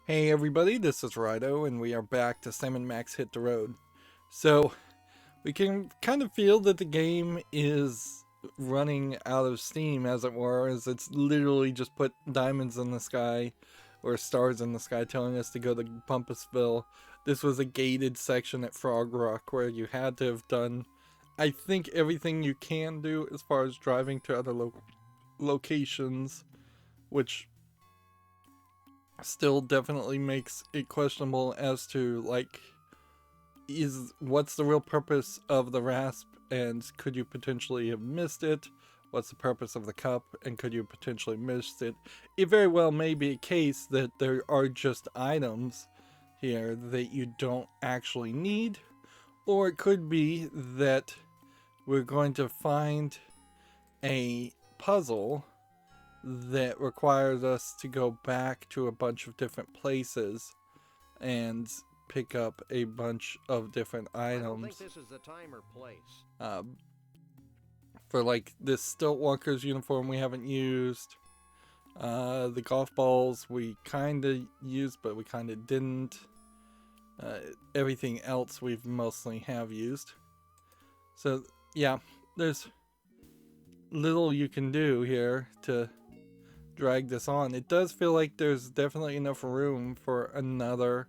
Hey everybody, this is Rydo, and we are back to Sam & Max Hit the Road. So, we can kind of feel that the game is running out of steam, as it were, as it's literally just put diamonds in the sky, or stars in the sky, telling us to go to Bumpusville. This was a gated section at Frog Rock, where you had to have done, I think, everything you can do as far as driving to other locations, which still definitely makes it questionable as to what's the real purpose of the rasp, and could you potentially have missed it? What's the purpose of the cup, and could you potentially missed it? It very well may be a case that there are just items here that you don't actually need, or it could be that we're going to find a puzzle that requires us to go back to a bunch of different places and pick up a bunch of different items. I don't think this is the time or place. For like this stilt walker's uniform we haven't used. The golf balls we kind of used, but we kind of didn't. Everything else we've mostly have used. So yeah, there's little you can do here to drag this on. It does feel like there's definitely enough room for another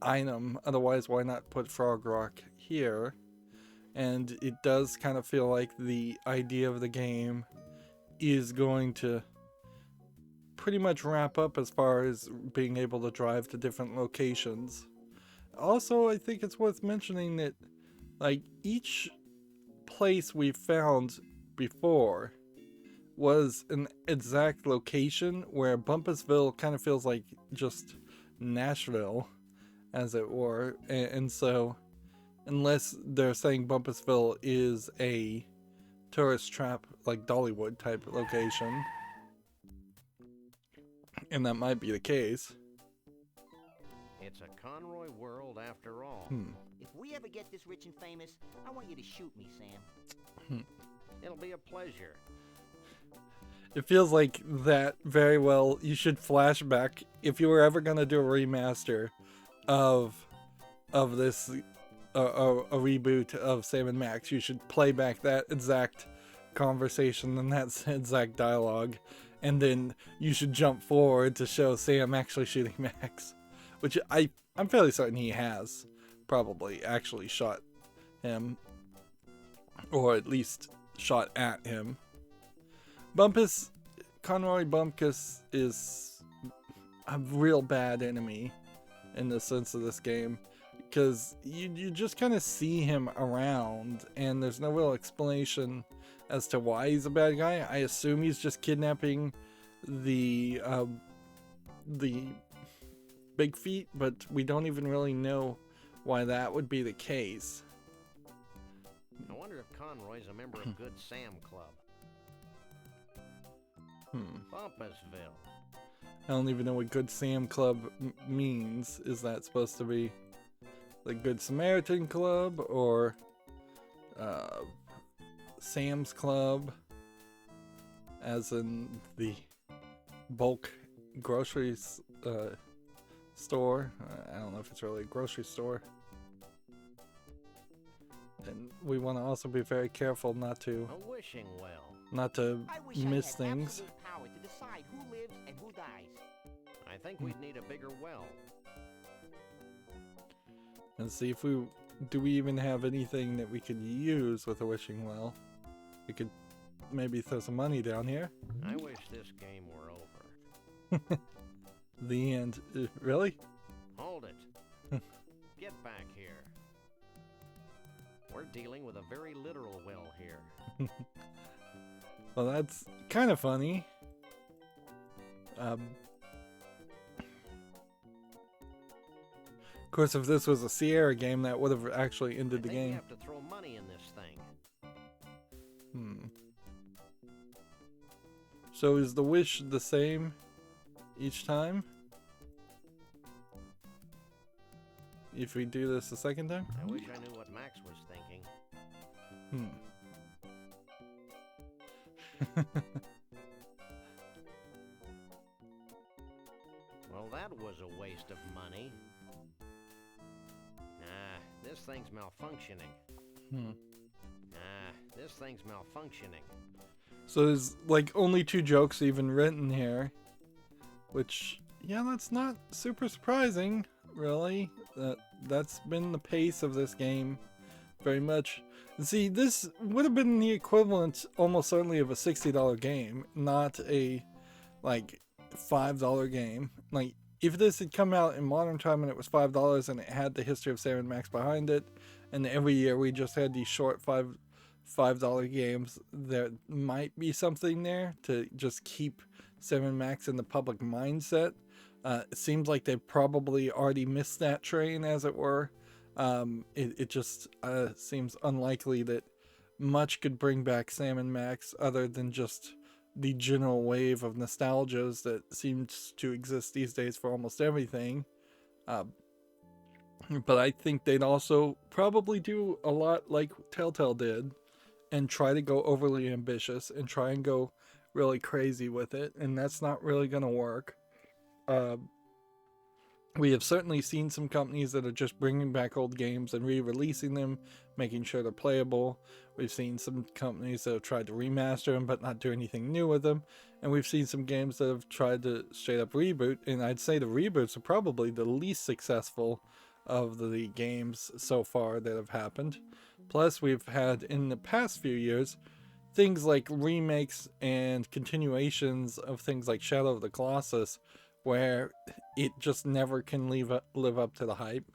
item, otherwise why not put Frog Rock here? And it does kind of feel like the idea of the game is going to pretty much wrap up as far as being able to drive to different locations. Also, I think it's worth mentioning that like each place we found before was an exact location, where Bumpusville kind of feels like just Nashville, as it were. And so, unless they're saying Bumpusville is a tourist trap, like Dollywood type location, and that might be the case. It's a Conroy world after all. If we ever get this rich and famous, I want you to shoot me, Sam. It'll be a pleasure. It feels like that very well. You should flashback if you were ever gonna do a remaster of this, a reboot of Sam & Max. You should play back that exact conversation and that exact dialogue, and then you should jump forward to show Sam actually shooting Max, which I'm fairly certain he has probably actually shot him, or at least shot at him. Conroy Bumpkus is a real bad enemy in the sense of this game, because you just kind of see him around and there's no real explanation as to why he's a bad guy. I assume he's just kidnapping the big feet, but we don't even really know why that would be the case. I wonder if Conroy's a member of Good Sam Club. Bumpusville. I don't even know what Good Sam Club means. Is that supposed to be the Good Samaritan Club, or Sam's Club, as in the bulk groceries store? I don't know if it's really a grocery store. And we want to also be very careful not to A wishing well. I wish miss I had things. absolute power to decide who lives and who dies. I think we'd need a bigger well. And see if we even have anything that we could use with a wishing well. We could maybe throw some money down here. I wish this game were over. The end. Really? Hold it. Get back here. We're dealing with a very literal well here. Well, that's kind of funny. Of course, if this was a Sierra game, that would have actually ended the I think we game. have to throw money in this thing. So is the wish the same each time? If we do this a second time? I wish I knew what Max was thinking. Hmm. Well, that That was a waste of money. This thing's malfunctioning. This thing's malfunctioning. So there's like only 2 jokes even written here, which, yeah, that's not super surprising, really. That's been the pace of this game very much. See, this would have been the equivalent almost certainly of a $60 game, not a like $5 game. Like, if this had come out in modern time and it was $5 and it had the history of Sam and Max behind it, and every year we just had these short $5 games, there might be something there to just keep Sam and Max in the public mindset. It seems like they probably already missed that train, as it were. It just seems unlikely that much could bring back Sam and Max other than just the general wave of nostalgias that seems to exist these days for almost everything. But I think they'd also probably do a lot like Telltale did and try to go overly ambitious and try and go really crazy with it, and that's not really going to work. We have certainly seen some companies that are just bringing back old games and re-releasing them, making sure they're playable. We've seen some companies that have tried to remaster them but not do anything new with them. And we've seen some games that have tried to straight up reboot, and I'd say the reboots are probably the least successful of the games so far that have happened. Plus, we've had in the past few years things like remakes and continuations of things like Shadow of the Colossus, where it just never can live up to the hype,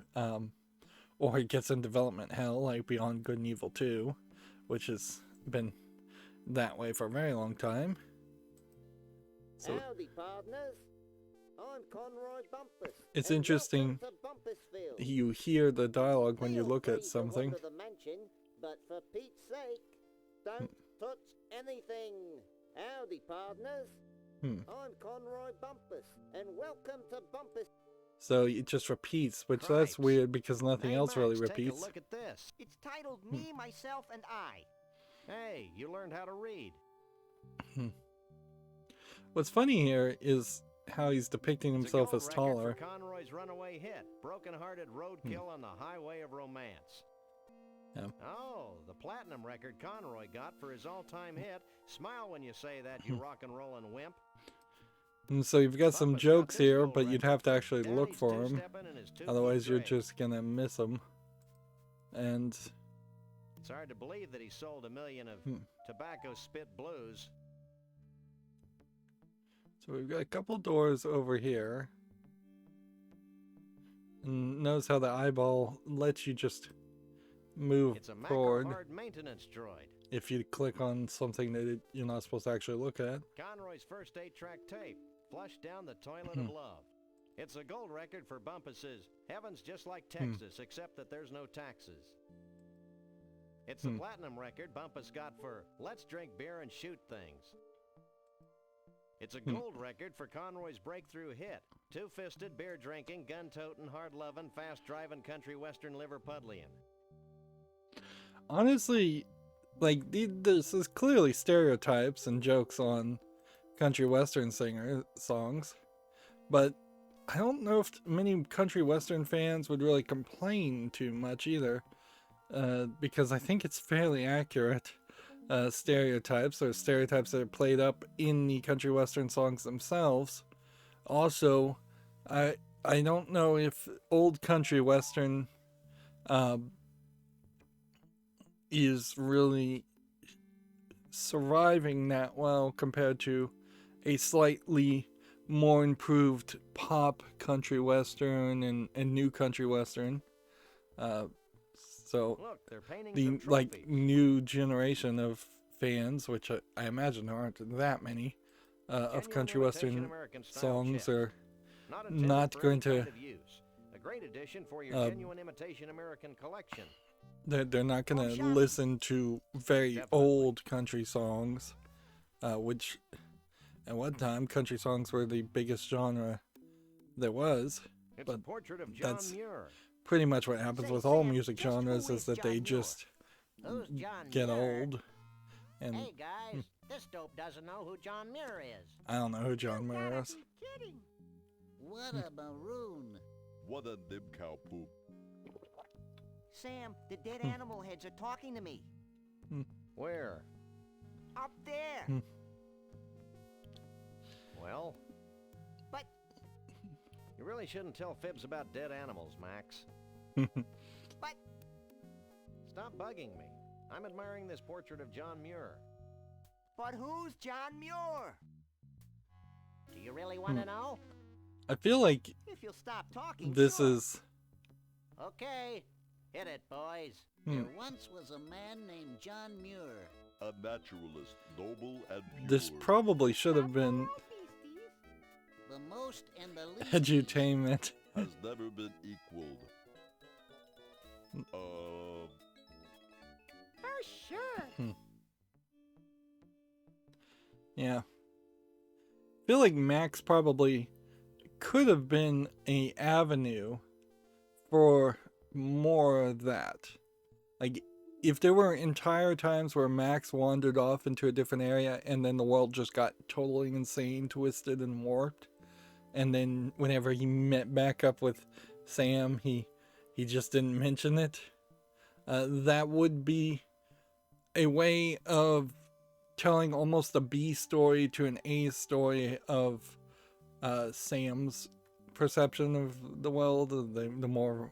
or it gets in development hell, like Beyond Good and Evil 2, which has been that way for a very long time. So, howdy, partners. I'm Conroy Bumpus. It's and interesting, welcome to Bumpusville. you hear the dialogue when you Feel look free at to something. wander the mansion, but for Pete's sake, don't touch anything. Howdy, partners. I'm Conroy Bumpus, and welcome to Bumpus. So it just repeats, which that's Christ. weird because nothing Hey, else Max, really take repeats. a look at this. It's titled Me, Myself, and I. Hey, you learned how to read. What's funny here is how he's depicting It's a himself gold as record taller. for Conroy's runaway hit, broken-hearted roadkill on the highway of romance. Yeah. Oh, the platinum record Conroy got for his all-time hit. Smile when you say that, you rock and rollin' wimp. And so you've got some Bumpus jokes got this here, gold but you'd record. have to actually Now look he's for them. two-stepping in his 2 Otherwise, foot you're grave. just gonna miss them. And It's hard to believe that he sold 1 million of tobacco spit blues. so we've got a couple doors over here. And notice how the eyeball lets you just move It's a forward macro-hard maintenance droid. if you click on something that you're not supposed to actually look at. Conroy's first 8-track tape, flushed down the toilet of love. It's a gold record for Bumpus's Heaven's Just Like Texas, except that there's no taxes. It's the platinum record Bumpus got for Let's Drink Beer and Shoot Things. It's a gold record for Conroy's breakthrough hit, two-fisted, beer-drinking, gun-toting, hard-loving, fast-driving country western Liverpudlian. Honestly, like, this is clearly stereotypes and jokes on country western singer songs, but I don't know if many country western fans would really complain too much either, because I think it's fairly accurate stereotypes, or stereotypes that are played up in the country western songs themselves. Also, I don't know if old country western is really surviving that well compared to a slightly more improved pop country western and new country western. So Look, they're painting the some like trophies. new generation of fans, which I imagine there aren't that many, of Genuine country imitation western American-style songs chest. are intended not for going any to- kind of use. A great addition for your genuine imitation American collection. they're not going to Shamus. listen to very Definitely. old country songs, which at one time country songs were the biggest genre there was. It's a But portrait of John that's Muir. pretty much what happens Say, with all Sam, music just who genres, is is that John they Muir? just Who's John get Muir? old. And Hey guys, this dope doesn't know who John Muir is. I don't know who John Muir is. Kidding. What a maroon. What a dim cow poop. Sam, the dead animal heads are talking to me. Where? Up there. Well? But... You really shouldn't tell fibs about dead animals, Max. But... Stop bugging me. I'm admiring this portrait of John Muir. But who's John Muir? Do you really want to know? I feel like If you'll stop talking, this sure. is... Okay, hit it, boys. There once was a man named John Muir. A naturalist, noble and pure. This probably should have been The most and the least. edutainment. has never been equaled. For sure. Yeah. I feel like Max probably could have been an avenue for more of that. Like, if there were entire times where Max wandered off into a different area and then the world just got totally insane, twisted, and warped, and then whenever he met back up with Sam, he just didn't mention it, that would be a way of telling almost a B story to an A story of Sam's perception of the world, the more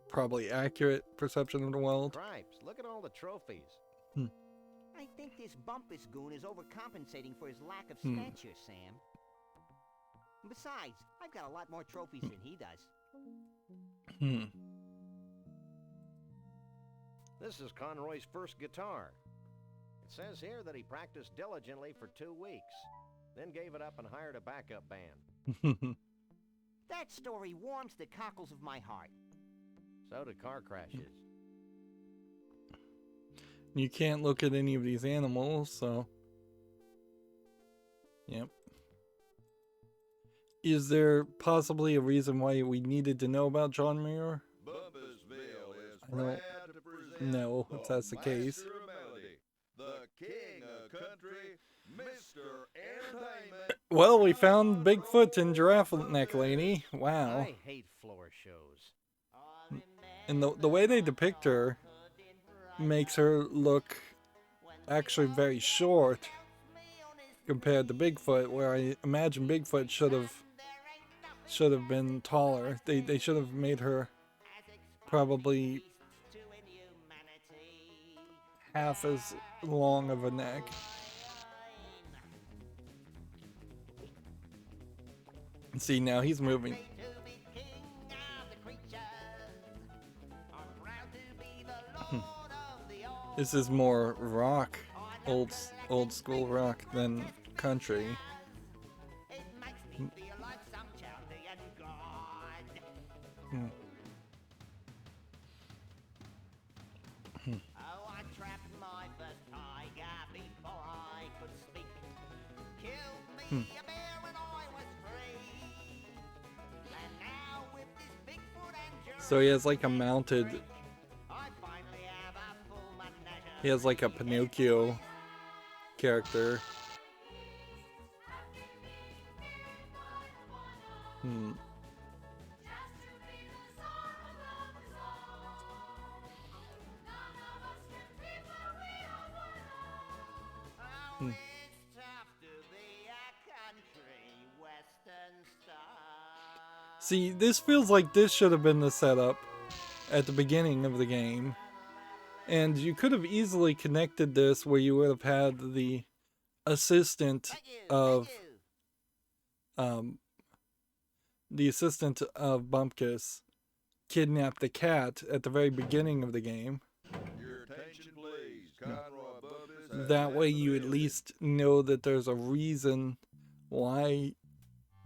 probably accurate perception of the world. Cripes, look at all the trophies. I think this Bumpus goon is overcompensating for his lack of stature, Sam. Besides, I've got a lot more trophies than he does. This is Conroy's first guitar. It says here that he practiced diligently for 2 weeks, then gave it up and hired a backup band. That story warms the cockles of my heart. So do car crashes. You can't look at any of these animals, so... Yep. Is there possibly a reason why we needed to know about John Muir? Bumpusville is I don't proud to present know if that's the case. master of melody, the king of country, Mr. Entertainment. Well, we found Bigfoot and Giraffe Neck Lady. Wow. I hate floor shows. And the way they depict her makes her look actually very short compared to Bigfoot, where I imagine Bigfoot should have been taller. They should have made her probably half as long of a neck. See, now he's moving. This is more rock, old school rock than country. So he has like a mounted... He has like a Pinocchio character. See, this feels like this should have been the setup at the beginning of the game. And you could have easily connected this where you would have had the assistant of Bumpkus kidnap the cat at the very beginning of the game. Your attention, please. Conroy Bumpus. That way you at least know that there's a reason why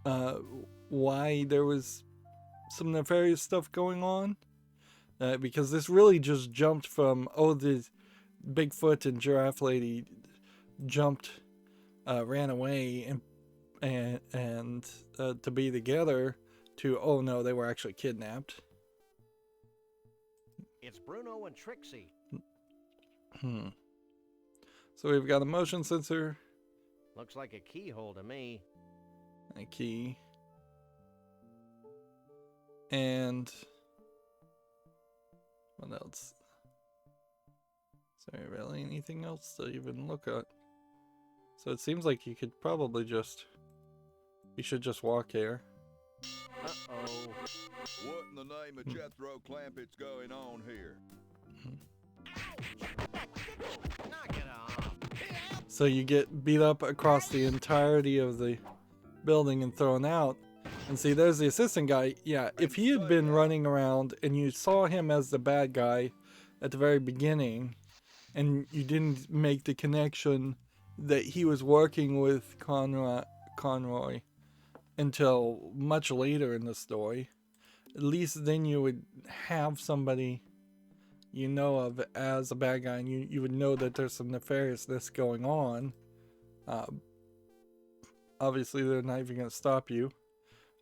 there was some nefarious stuff going on. Because this really just jumped from, oh, the Bigfoot and Giraffe Lady ran away and to be together, to, oh no, they were actually kidnapped. It's Bruno and Trixie. So we've got a motion sensor. Looks like a keyhole to me. A key. And what else? Is there really anything else to even look at? So it seems like you could probably just... You should just walk here. Uh-oh. What in the name of Jethro Clampett's going on here? Knock it off. So you get beat up across the entirety of the building and thrown out. And see, there's the assistant guy. Yeah, if he had been running around and you saw him as the bad guy at the very beginning, and you didn't make the connection that he was working with Conroy until much later in the story, at least then you would have somebody you know of as a bad guy, and you would know that there's some nefariousness going on. Obviously, they're not even going to stop you.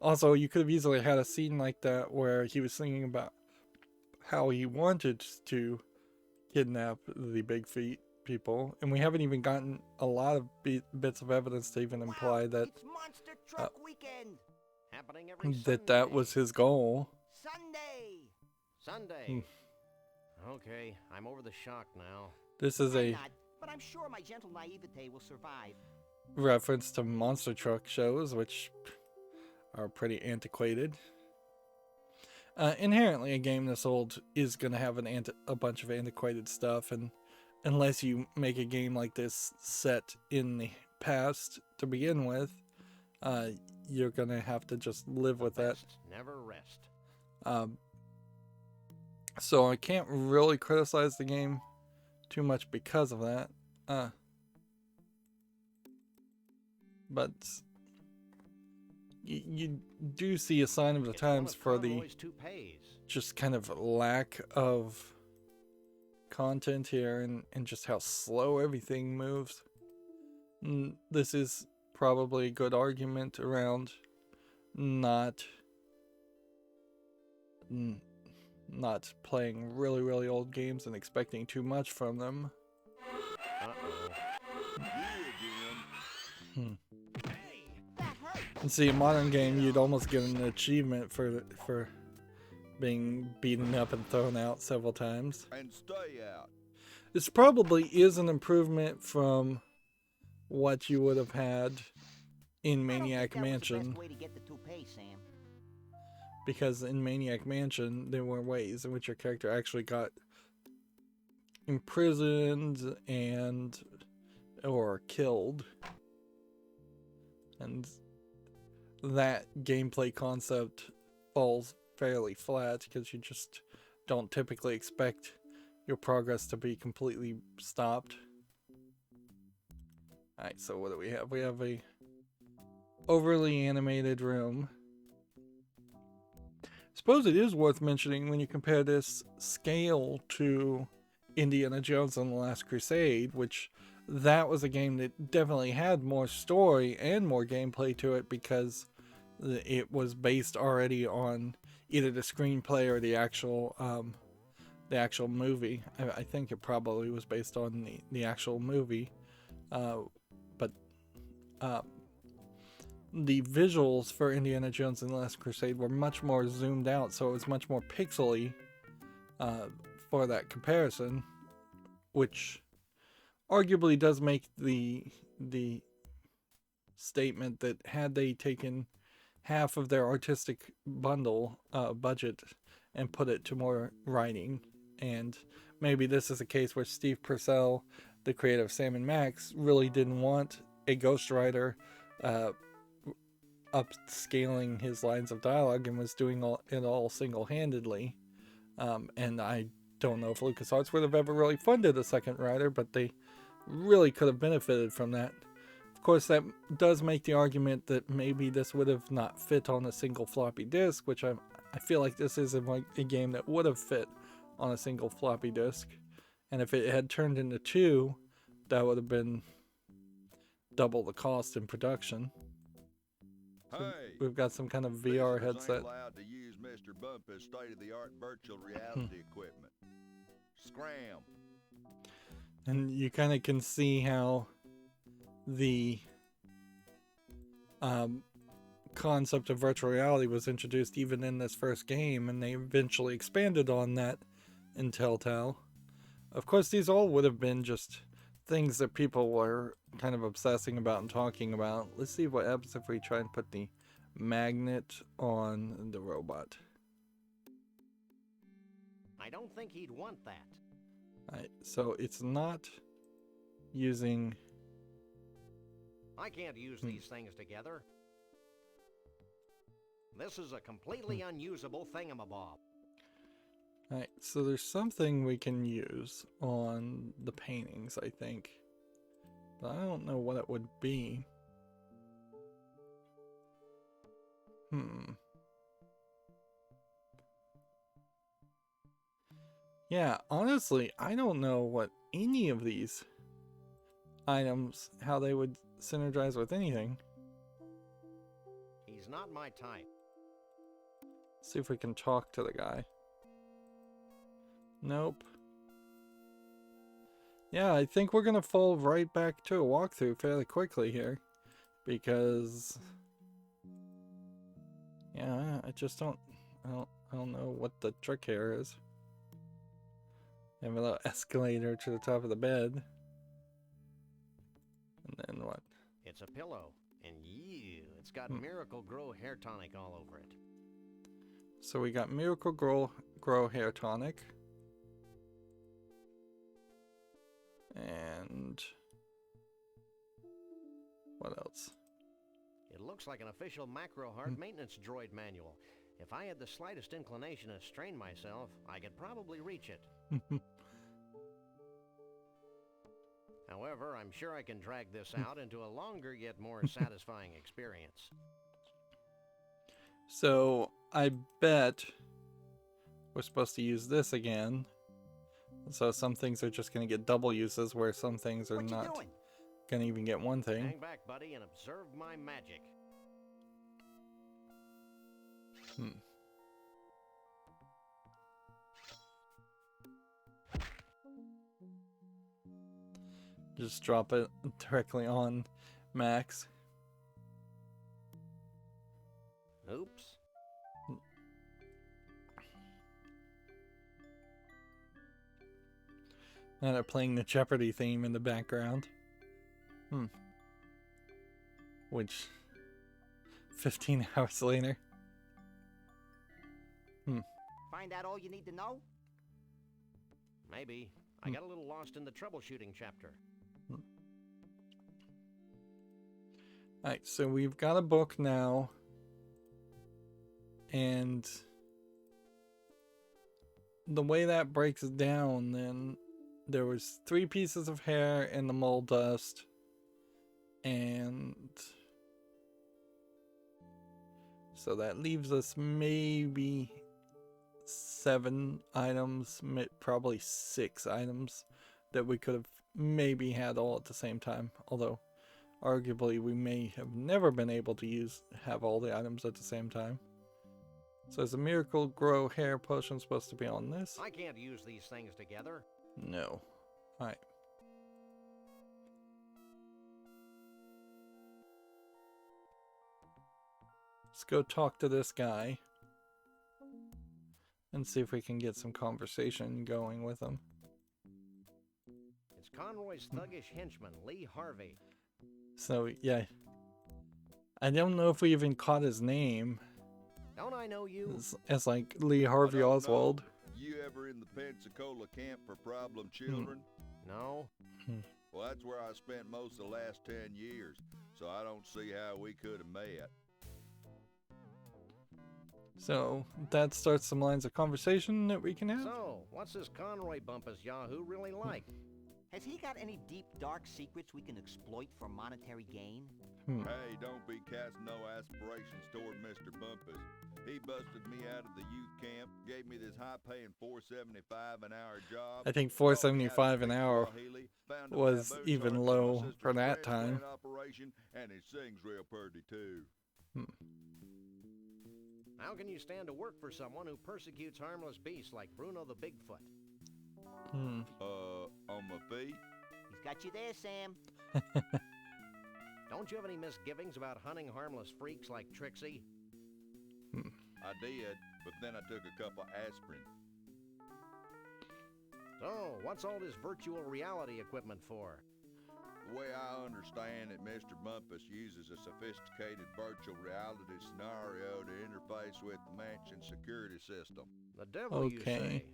Also, you could have easily had a scene like that where he was thinking about how he wanted to kidnap the Big Feet people, and we haven't even gotten a lot of bits of evidence to even imply that It's Monster Truck Weekend. Happening every that was his goal. Sunday. Okay, I'm over the shock now. This is I'm a not, but I'm sure my gentle naivete will survive. reference to monster truck shows, which are pretty antiquated. Inherently, a game this old is going to have a bunch of antiquated stuff, and unless you make a game like this set in the past to begin with, you're going to have to just live with that. Never rest. So I can't really criticize the game too much because of that. But you do see a sign of the times for the just kind of lack of content here, and just how slow everything moves. This is probably a good argument around not playing really old games and expecting too much from them. And see, a modern game, you'd almost get an achievement for being beaten up and thrown out several times. And stay out. This probably is an improvement from what you would have had in Maniac Mansion. Way to get the toupee, Sam. Because in Maniac Mansion, there were ways in which your character actually got imprisoned or killed. And that gameplay concept falls fairly flat because you just don't typically expect your progress to be completely stopped. Alright, so what do we have? We have a overly animated room. Suppose it is worth mentioning when you compare this scale to Indiana Jones and the Last Crusade, which that was a game that definitely had more story and more gameplay to it because it was based already on either the screenplay or the actual movie. I think it probably was based on the actual movie, but the visuals for Indiana Jones and the Last Crusade were much more zoomed out, so it was much more pixely for that comparison, which arguably does make the statement that had they taken half of their artistic bundle budget and put it to more writing, and maybe this is a case where Steve Purcell, the creator of Sam and Max, really didn't want a ghostwriter upscaling his lines of dialogue and was doing it all single-handedly. And I don't know if LucasArts would have ever really funded a second writer, but they really could have benefited from that. Of course, that does make the argument that maybe this would have not fit on a single floppy disk, which I feel like this is a game that would have fit on a single floppy disk. And if it had turned into 2, that would have been double the cost in production. So Hey, we've got some kind of VR visitors headset. ain't allowed to use Mr. Bumpus' state-of-the-art virtual reality equipment. Scram. And you kind of can see how the concept of virtual reality was introduced even in this first game, and they eventually expanded on that in Telltale. Of course, these all would have been just things that people were kind of obsessing about and talking about. Let's see what happens if we try and put the magnet on the robot. I don't think he'd want that. Alright, so it's not using... I can't use these things together. This is a completely unusable thingamabob. Alright, so there's something we can use on the paintings, I think. But I don't know what it would be. Yeah, honestly, I don't know what any of these items, how they would synergize with anything. He's not my type. See if we can talk to the guy. Nope. Yeah, I think we're gonna fall right back to a walkthrough fairly quickly here. Because... yeah, I just don't... I don't know what the trick here is. Have a little escalator to the top of the bed. And then what? It's a pillow. And it's got Miracle Grow hair tonic all over it. So we got Miracle Grow hair tonic. And what else? It looks like an official macro heart maintenance droid manual. If I had the slightest inclination to strain myself, I could probably reach it. However, I'm sure I can drag this out into a longer yet more satisfying experience. So I bet we're supposed to use this again. So some things are just going to get double uses, where some things are not going to even get one thing. Hang back, buddy, and observe my magic. Just drop it directly on Max. Oops. Now they're playing the Jeopardy theme in the background. Which, 15 hours later. Find out all you need to know? Maybe. I got a little lost in the troubleshooting chapter. Alright, so we've got a book now. And the way that breaks down, then there was 3 pieces of hair in the mole dust. And so that leaves us maybe 7 items, probably 6 items that we could have maybe had all at the same time. Although, arguably, we may have never been able to have all the items at the same time. So is the Miracle Grow hair potion supposed to be on this? I can't use these things together. No. Alright. Let's go talk to this guy. And see if we can get some conversation going with him. It's Conroy's thuggish henchman, Lee Harvey. So, yeah. I don't know if we even caught his name. Don't I know you? As like Lee Harvey Oswald. You ever in the Pensacola camp for problem children? No. Well, that's where I spent most of the last 10 years, so I don't see how we could have met. So, that starts some lines of conversation that we can have. So, what's this Conroy Bumpus Yahoo really like? Has he got any deep, dark secrets we can exploit for monetary gain? Hey, don't be casting no aspirations toward Mr. Bumpus. He busted me out of the youth camp, gave me this high-paying $4.75 an hour job. I think $4.75 an hour was even low for that time. Operation, and he sings real pretty too. How can you stand to work for someone who persecutes harmless beasts like Bruno the Bigfoot? On my feet? He's got you there, Sam. Don't you have any misgivings about hunting harmless freaks like Trixie? I did, but then I took a couple aspirin. So, what's all this virtual reality equipment for? The way I understand it, Mr. Bumpus uses a sophisticated virtual reality scenario to interface with the mansion security system. The devil, you say?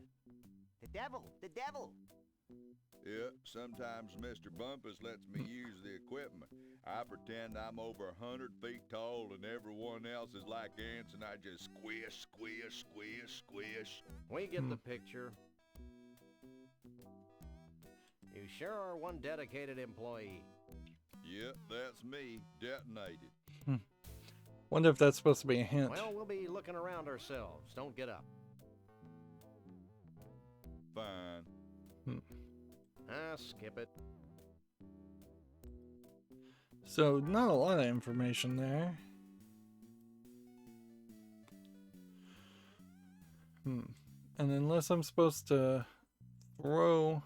The devil! The devil! Yeah, sometimes Mr. Bumpus lets me use the equipment. I pretend I'm over 100 feet tall and everyone else is like ants and I just squish, squish, squish, squish. We get the picture. You sure are one dedicated employee. Yep, that's me, detonated. Wonder if that's supposed to be a hint. Well, we'll be looking around ourselves. Don't get up. Fine. Skip it. So, not a lot of information there. And unless I'm supposed to throw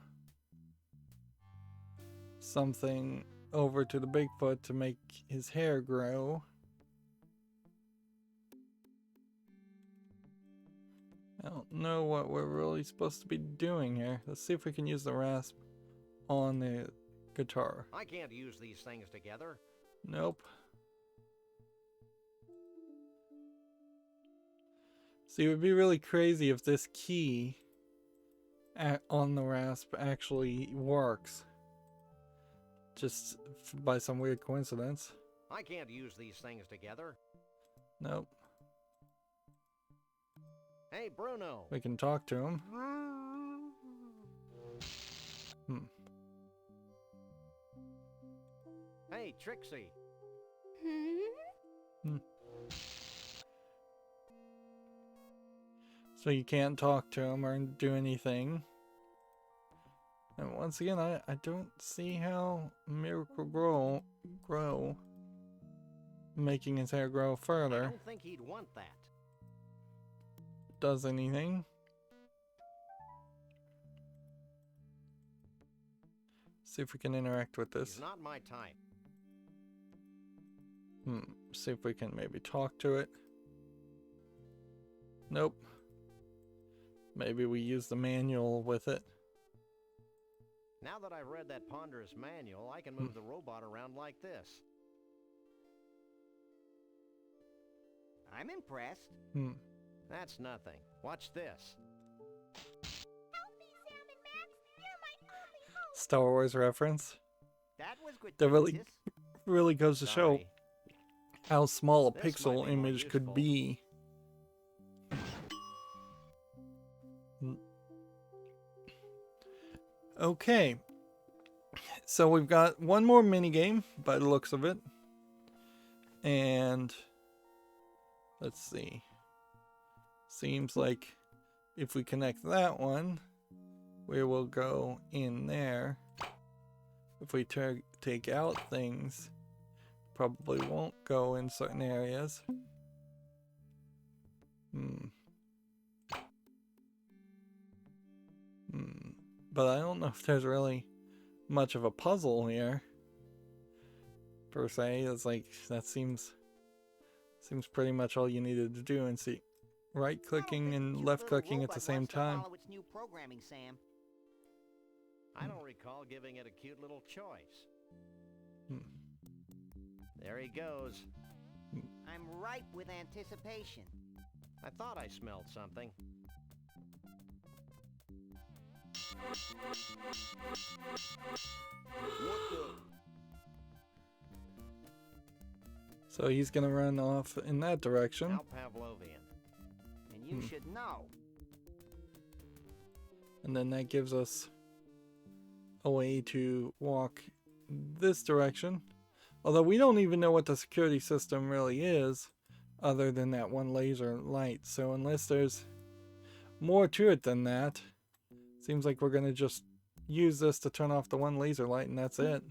something over to the Bigfoot to make his hair grow. I don't know what we're really supposed to be doing here. Let's see if we can use the rasp on the guitar. I can't use these things together. Nope. See, it would be really crazy if this key on the rasp actually works. Just by some weird coincidence. I can't use these things together. Nope. Hey, Bruno. We can talk to him. Hey, Trixie. So you can't talk to him or do anything. And once again, I don't see how Miracle grow, making his hair grow I further, don't think he'd want that. does anything. See if we can interact with this. He's not my type. See if we can maybe talk to it. Nope. Maybe we use the manual with it. Now that I've read that ponderous manual, I can move the robot around like this. I'm impressed. That's nothing. Watch this. Star Wars reference. That was good. That really goes to show Sorry. how small a This might pixel be more image could useful. be. Okay, so we've got one more mini game by the looks of it, and let's see. Seems like if we connect that one, we will go in there. If we take out things, probably won't go in certain areas. But I don't know if there's really much of a puzzle here, per se. It's like, that seems pretty much all you needed to do, and see right clicking and left clicking at the same time. Follow its new programming, Sam. I don't recall giving it a cute little choice. There he goes. I'm ripe with anticipation. I thought I smelled something. What the? So he's gonna run off in that direction. Now Pavlovian. And you should know. And then that gives us a way to walk this direction. Although we don't even know what the security system really is, other than that one laser light. So unless there's more to it than that, seems like we're going to just use this to turn off the one laser light and that's it.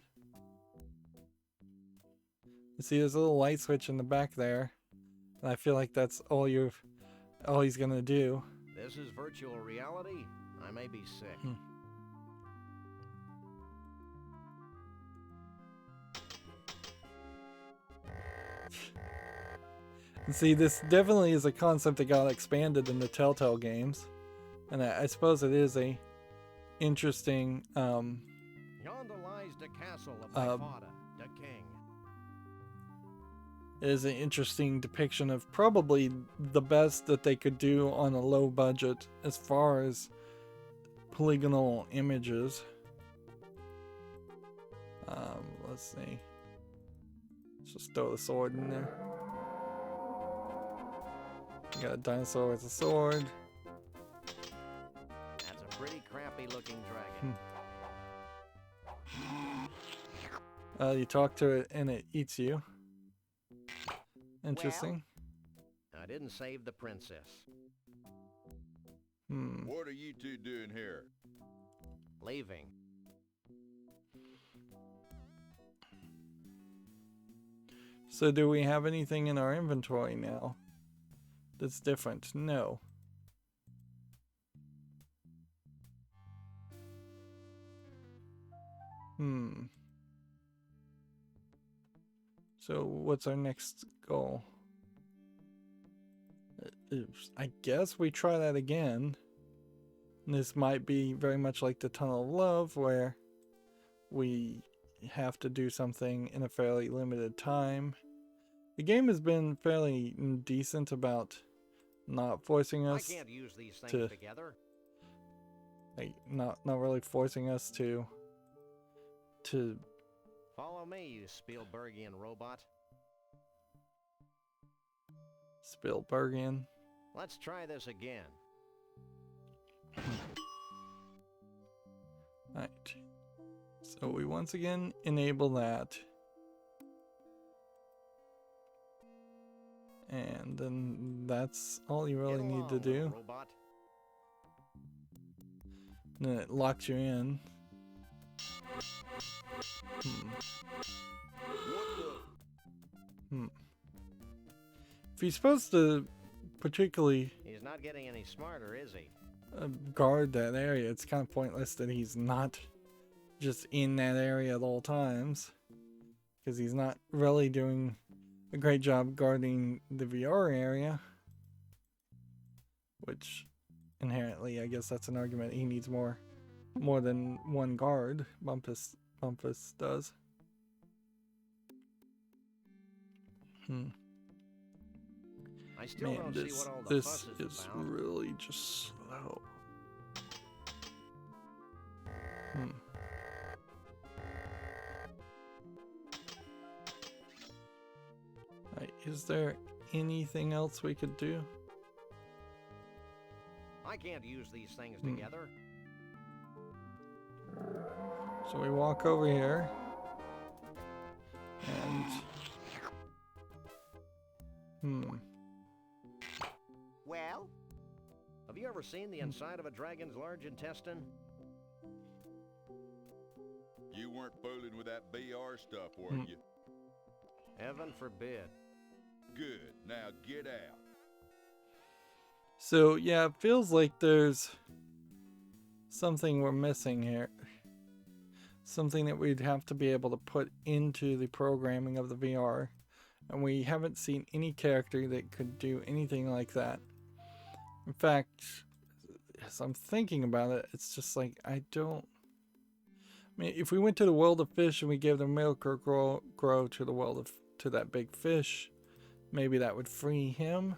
You see there's a little light switch in the back there. And I feel like that's all he's going to do. This is virtual reality. I may be sick. And see, this definitely is a concept that got expanded in the Telltale games. And I suppose it is a interesting Yonder lies the castle of my father, the king. it is an interesting depiction of probably the best that they could do on a low budget as far as polygonal images. Let's see. Let's just throw the sword in there. You got a dinosaur with a sword. That's a pretty crappy looking dragon. You talk to it and it eats you. Interesting. I didn't save the princess. What are you two doing here? Leaving. So do we have anything in our inventory now that's different? No. So what's our next goal? I guess we try that again. This might be very much like the Tunnel of Love, where we have to do something in a fairly limited time. The game has been fairly decent about not forcing us I can't use these things together. Like not really forcing us to Follow me, you Spielbergian robot. Spielbergian. Let's try this again. Right. So we once again enable that. And then that's all you really need to do. Robot. And then it locks you in. If he's supposed to particularly He's not getting any smarter, is he? guard that area, it's kind of pointless that he's not just in that area at all times, because he's not really doing a great job guarding the VR area, which inherently, I guess that's an argument. He needs more than one guard. Bumpus does. I still Man, don't see what all the this fuss is about. really just slow. Right, is there anything else we could do? I can't use these things together. So we walk over here and Well? Have you ever seen the inside of a dragon's large intestine? You weren't fooling with that BR stuff, were you? Heaven forbid. Good. Now get out. so yeah, it feels like there's something we're missing here. Something that we'd have to be able to put into the programming of the VR. And we haven't seen any character that could do anything like that. In fact, as I'm thinking about it, it's just like, I mean, if we went to the world of fish and we gave the miracle grow to the world of, to that big fish, maybe that would free him.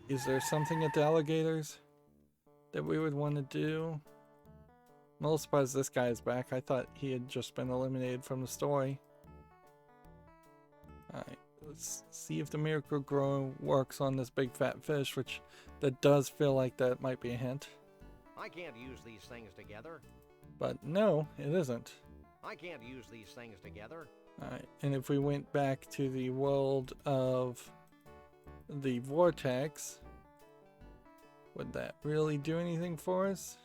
Is there something at the alligators that we would want to do? I'm a little surprised this guy is back. I thought he had just been eliminated from the story. Alright, let's see if the miracle grow works on this big fat fish, which that does feel like that might be a hint. I can't use these things together. But no, it isn't. I can't use these things together. Alright, and if we went back to the world of the vortex, would that really do anything for us?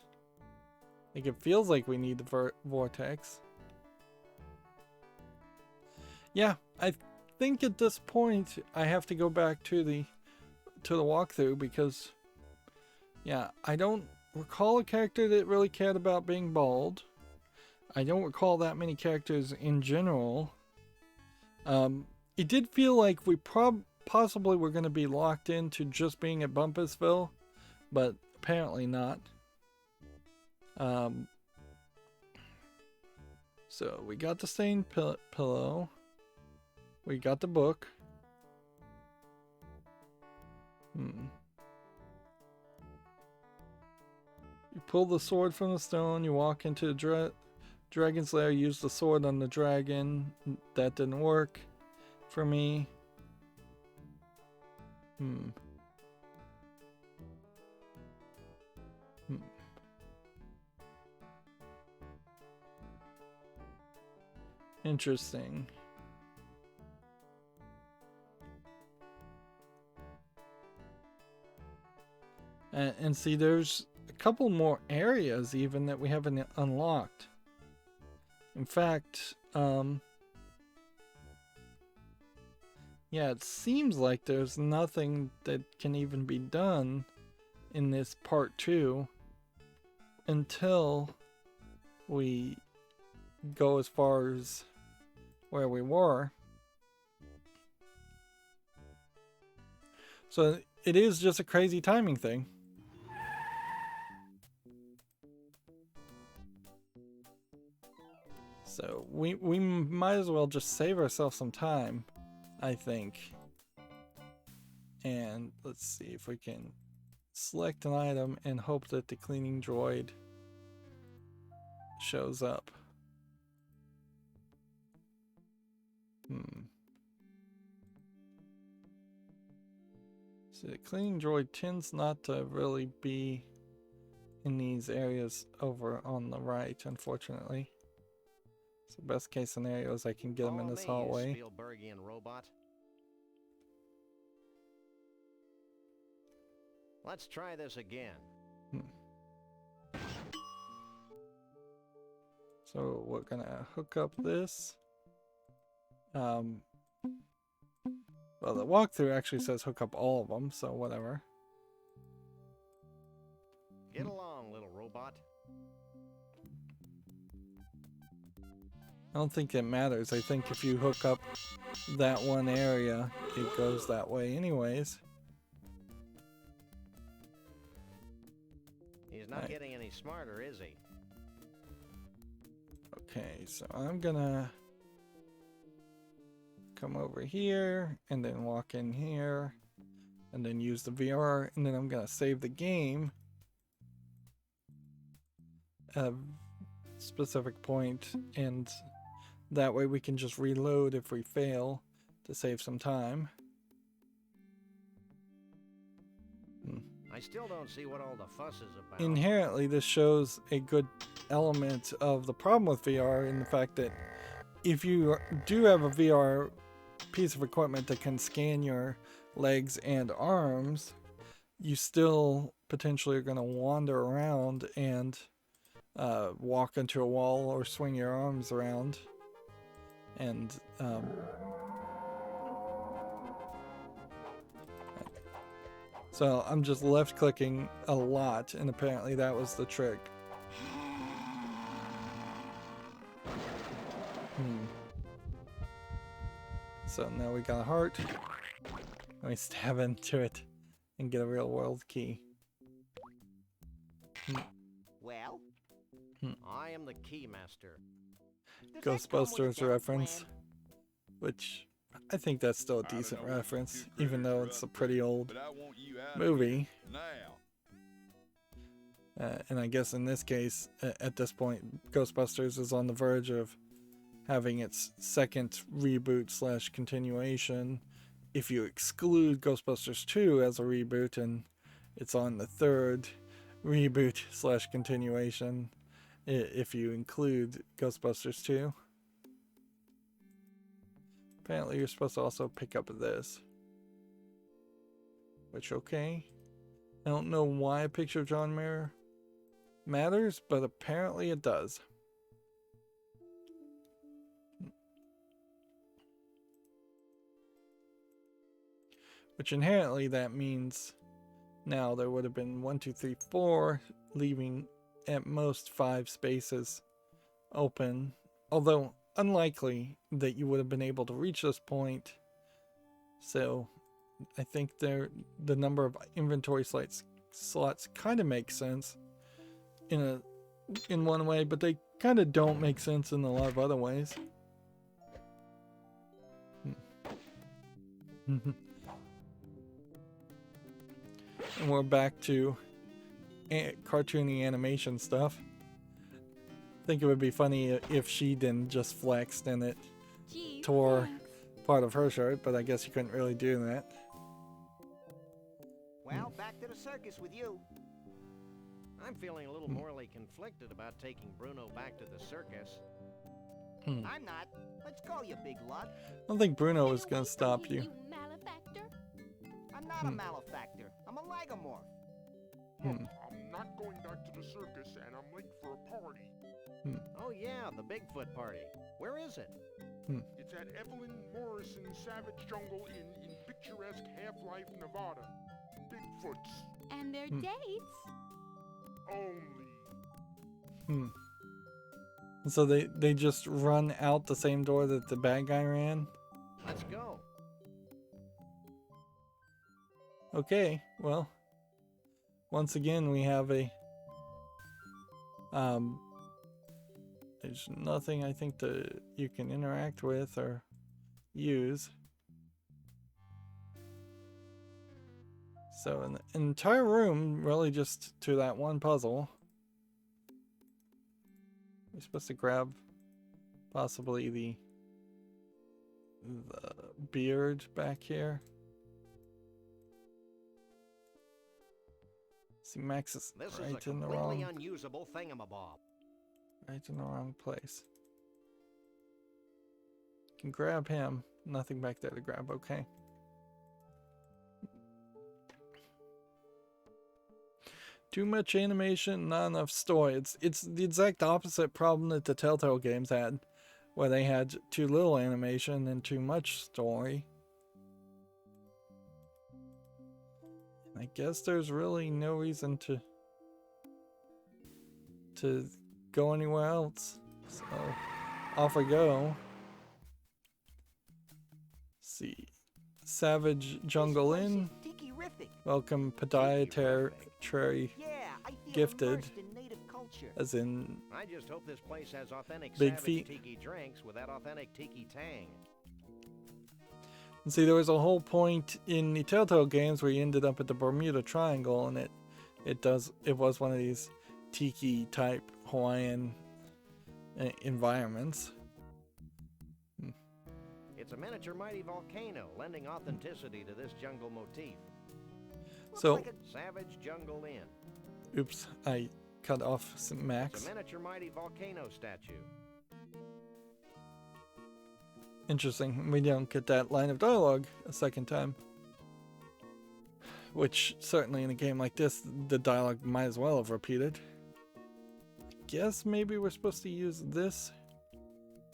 Like, it feels like we need the vortex. Yeah, I think at this point I have to go back to the walkthrough, because yeah, I don't recall a character that really cared about being bald. I don't recall that many characters in general It did feel like we possibly were going to be locked into just being at Bumpusville, but apparently not. So we got the stained pillow. We got the book. You pull the sword from the stone. You walk into the dragon's lair. Use the sword on the dragon. That didn't work for me. Interesting. And see, there's a couple more areas even that we haven't unlocked. In fact, yeah, it seems like there's nothing that can even be done in this part 2 until we go as far as where we were. So it is just a crazy timing thing. So we might as well just save ourselves some time, I think. And let's see if we can select an item and hope that the cleaning droid shows up. So the cleaning droid tends not to really be in these areas over on the right, unfortunately. So best case scenario is I can get him in this hallway. Spielbergian robot. Let's try this again. So we're gonna hook up this. Well, the walkthrough actually says hook up all of them, so whatever. Get along, little robot. I don't think it matters. I think if you hook up that one area, it goes that way anyways. He's not getting any smarter, is he? Okay, so I'm gonna come over here and then walk in here and then use the VR, and then I'm gonna save the game at a specific point, and that way we can just reload if we fail to save some time. I still don't see what all the fuss is about. Inherently, this shows a good element of the problem with VR in the fact that if you do have a VR piece of equipment that can scan your legs and arms, you still potentially are going to wander around and walk into a wall or swing your arms around. And so I'm just left clicking a lot, and apparently that was the trick. So now we got a heart. Let me stab into it and get a real world key. Well? I am the keymaster. Ghostbusters reference, which I think that's still a decent reference, even though it's a pretty old movie. And I guess in this case, at this point, Ghostbusters is on the verge of having its second reboot / continuation. If you exclude Ghostbusters 2 as a reboot, and it's on the third reboot / continuation if you include Ghostbusters 2. Apparently you're supposed to also pick up this. Which, okay. I don't know why a picture of John Mayer matters, but apparently it does. Which inherently that means now there would have been 1, 2, 3, 4, leaving at most 5 spaces open. Although unlikely that you would have been able to reach this point. So I think the number of inventory slots kind of makes sense in one way, but they kind of don't make sense in a lot of other ways. And we're back to cartoony animation stuff. I think it would be funny if she didn't just flexed and it tore part of her shirt, but I guess you couldn't really do that. Well, back to the circus with you. I'm feeling a little morally conflicted about taking Bruno back to the circus. I'm not. Let's go, you big lug. I don't think Bruno was going to stop you. Malefactor. I'm not a malefactor. I'm a lagomorph. Look, I'm not going back to the circus, and I'm late for a party. Oh yeah, the Bigfoot party. Where is it? It's at Evelyn Morrison's Savage Jungle in picturesque Half-Life, Nevada. Bigfoots And their dates. only. So they just run out the same door that the bad guy ran? Let's go. Okay, well, once again we have a there's nothing I think that you can interact with or use. So an entire room really just to that one puzzle. We're supposed to grab possibly the beard back here. See, Max is This right is a in the completely wrong, unusable thingamabob. right in the wrong place. Can grab him. Nothing back there to grab. Okay. Too much animation, not enough story. It's the exact opposite problem that the Telltale games had, where they had too little animation and too much story. And I guess there's really no reason to go anywhere else. So off we go. Let's see. Savage Jungle Inn. Tiki-rific. Welcome podiatry Yeah, I feel Gifted. immersed in native culture. as in I just hope this place has authentic Big savage feet. tiki drinks with that authentic tiki tang. see there was a whole point in the Telltale games where you ended up at the Bermuda Triangle and it was one of these tiki type Hawaiian environments. It's a miniature mighty volcano, lending authenticity to this jungle motif. So Looks like Savage Jungle Inn. oops, I cut off some It's Max. a miniature mighty volcano statue. Interesting. We don't get that line of dialogue a second time. Which certainly in a game like this, the dialogue might as well have repeated. I guess maybe we're supposed to use this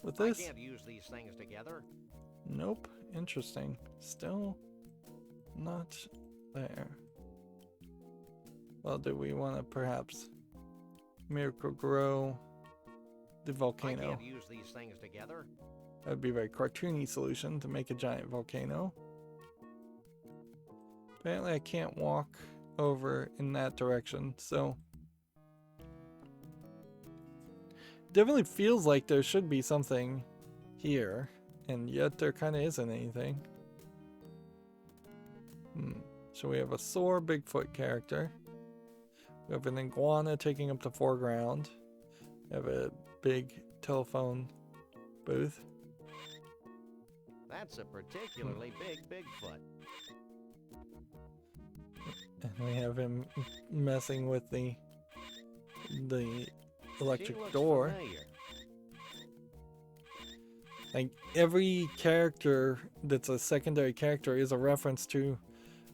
with I this. can't use these things together. Nope. Interesting. Still not there. Well, do we want to perhaps Miracle Grow the I volcano? can't use these things together. That would be a very cartoony solution to make a giant volcano. Apparently I can't walk over in that direction, so definitely feels like there should be something here, and yet there kind of isn't anything. So we have a sore Bigfoot character. We have an iguana taking up the foreground. We have a big telephone booth. That's a particularly big Bigfoot. And we have him messing with the She electric looks door. familiar. Like every character that's a secondary character is a reference to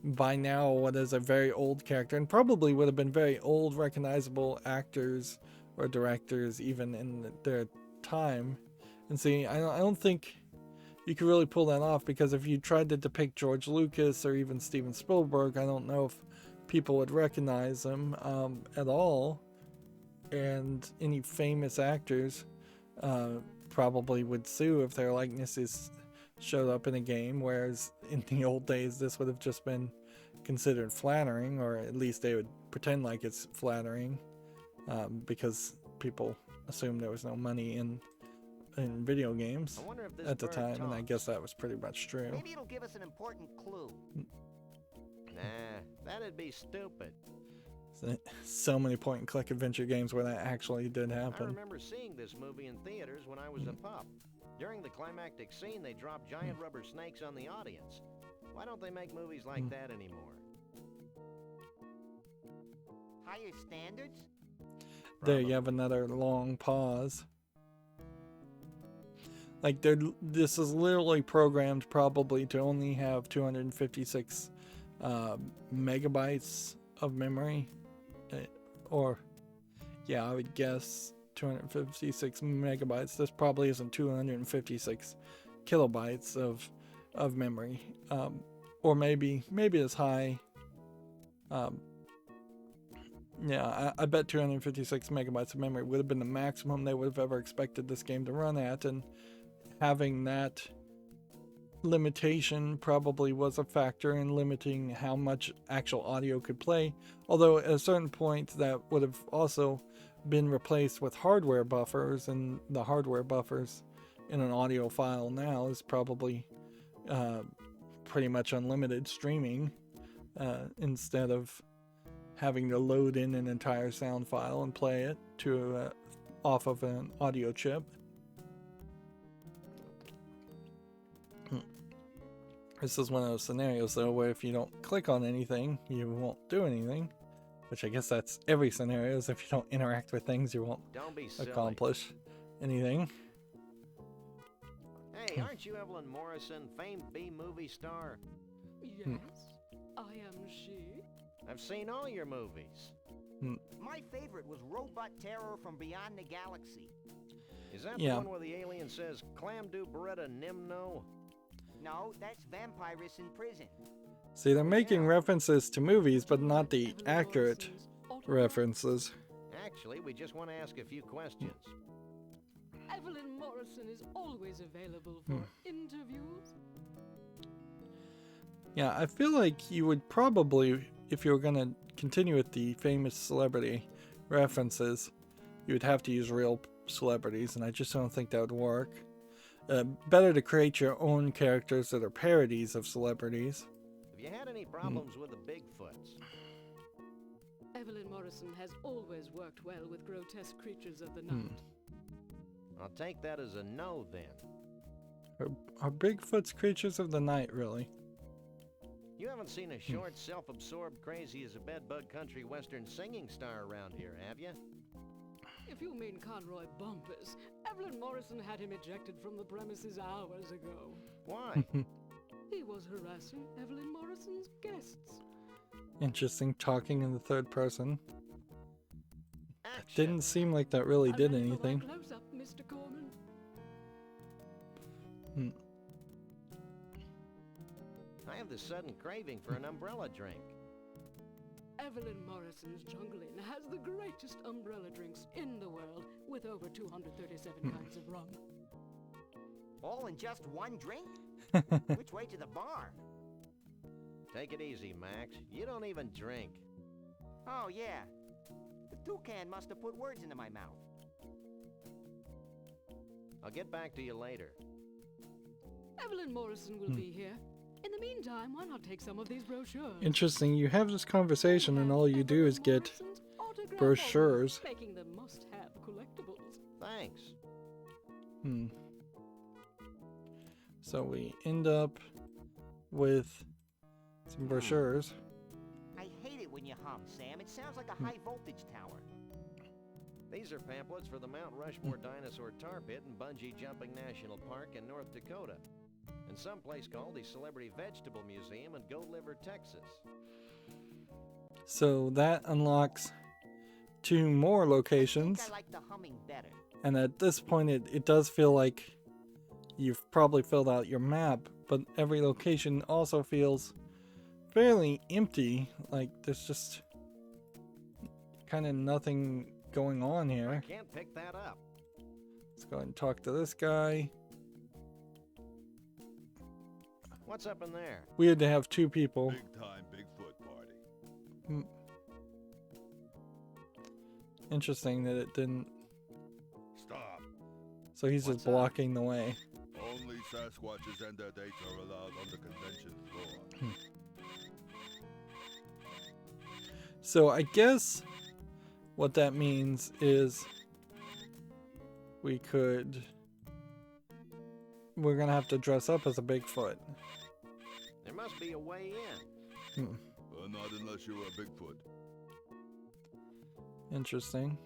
by now what is a very old character, and probably would have been very old recognizable actors or directors even in their time. And see, I don't think you could really pull that off, because if you tried to depict George Lucas or even Steven Spielberg, I don't know if people would recognize them at all. And any famous actors probably would sue if their likenesses showed up in a game, whereas in the old days this would have just been considered flattering, or at least they would pretend like it's flattering, because people assumed there was no money in video games I wonder if this at the bird time, and I talks. guess that was pretty much true. Maybe it'll give us an important clue. Nah, that'd be stupid. So many point-and-click adventure games where that actually did I happen. remember seeing this movie in theaters when I was a pup. During the climactic scene, they dropped giant rubber snakes on the audience. Why don't they make movies like that anymore? Higher standards? There you have another long pause. Like, this is literally programmed probably to only have 256 megabytes of memory. Or, yeah, I would guess 256 megabytes. This probably isn't 256 kilobytes of memory. Or maybe as high. Yeah, I bet 256 megabytes of memory would have been the maximum they would have ever expected this game to run at, and having that limitation probably was a factor in limiting how much actual audio could play, although at a certain point that would have also been replaced with hardware buffers, and the hardware buffers in an audio file now is probably pretty much unlimited streaming, instead of having to load in an entire sound file and play it to off of an audio chip. This is one of those scenarios, though, where if you don't click on anything, you won't do anything. Which I guess that's every scenario, is if you don't interact with things, you won't Don't be silly. accomplish anything. Hey, aren't you Evelyn Morrison, famed B-movie star? Yes, I am she. I've seen all your movies. My favorite was Robot Terror from Beyond the Galaxy. Is that Yeah. the one where the alien says, "Clam do Beretta Nimno"? No, that's Vampirus in Prison. See, they're making references to movies, but not the accurate references. Actually, we just want to ask a few questions. Evelyn Morrison is always available for interviews. Yeah, I feel like you would probably, if you were going to continue with the famous celebrity references, you would have to use real celebrities, and I just don't think that would work. Better to create your own characters that are parodies of celebrities. Have you had any problems with the Bigfoots? Evelyn Morrison has always worked well with grotesque creatures of the night. I'll take that as a no, then. Are Bigfoot's creatures of the night, really? You haven't seen a short, self-absorbed, crazy-as-a-bedbug country western singing star around here, have you? If you mean Conroy Bumpus, Evelyn Morrison had him ejected from the premises hours ago. Why? He was harassing Evelyn Morrison's guests. Interesting, talking in the third person. Action. Didn't seem like that really I'm did ready for my anything. close-up, Mr. Corman. I have this sudden craving for an umbrella drink. Evelyn Morrison's Jungle Inn has the greatest umbrella drinks in the world, with over 237 kinds of rum. All in just one drink? Which way to the bar? Take it easy, Max. You don't even drink. Oh, yeah. The toucan must have put words into my mouth. I'll get back to you later. Evelyn Morrison will be here. In the meantime, why not take some of these brochures? Interesting, you have this conversation and all you do is get Morrison's autograph brochures. albums, making them must-have collectibles. Thanks. So we end up with some brochures. I hate it when you hum, Sam. It sounds like a high-voltage tower. These are pamphlets for the Mount Rushmore Dinosaur Tar Pit and Bungee Jumping National Park in North Dakota, and someplace called the Celebrity Vegetable Museum in Goat Liver, Texas. So that unlocks 2 more locations. I think I like the humming better. And at this point, it does feel like you've probably filled out your map, but every location also feels fairly empty. Like there's just kind of nothing going on I here. can't pick that up. Let's go ahead and talk to this guy. What's up in there? Weird to have two people. Big time Bigfoot party. Interesting that it didn't. Stop. So he's just blocking the way. Only Sasquatches and their dates are allowed on the convention floor. So I guess what that means is we're gonna have to dress up as a Bigfoot. There must be a way in. Not unless you're a Bigfoot. Interesting.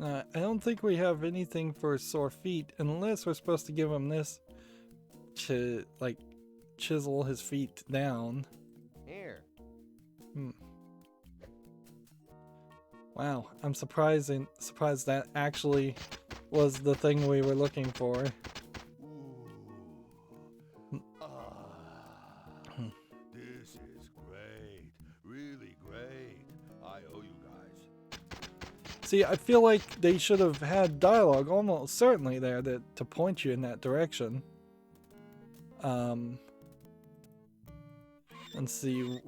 I don't think we have anything for sore feet unless we're supposed to give him this to like chisel his feet down. Here. Wow, I'm surprised that actually was the thing we were looking for. This is great. Really great. I owe you guys. See, I feel like they should have had dialogue almost certainly there to point you in that direction. And see,